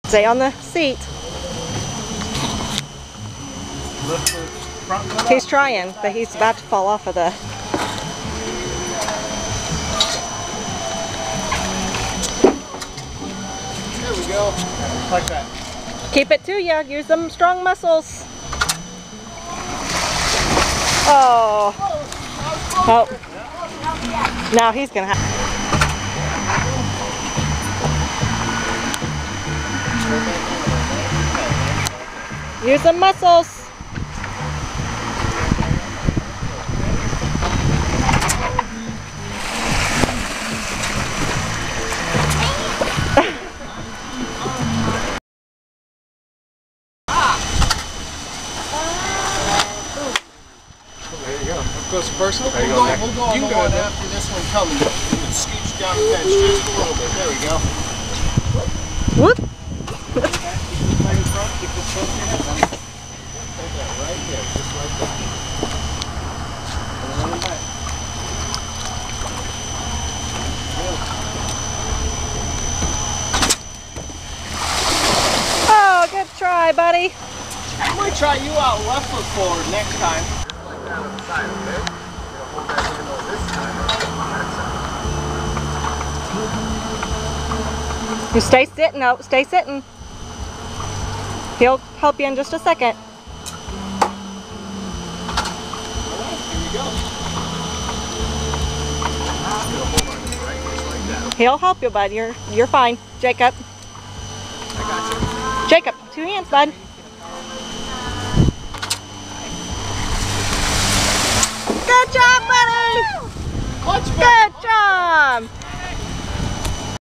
Stay on the seat. He's trying, but he's about to fall off of the... There we go. Like that. Keep it to you. Use them strong muscles. Oh. Oh. Now he's gonna have... Use some muscles. There you go. Up goes first. There you go. We'll go on the one after this one coming. You can scooch down the bench just a little bit. There we go. Whoop. Keep this close to your head, buddy. Hold that right there, just like that. And then back. Oh, good try, buddy. I might try you out left foot forward next time. You stay sitting. No, stay sitting. He'll help you in just a second. He'll help you, bud. You're fine. Jacob. I got you. Jacob, 2 hands, bud. Good job, buddy. Clutch Good job.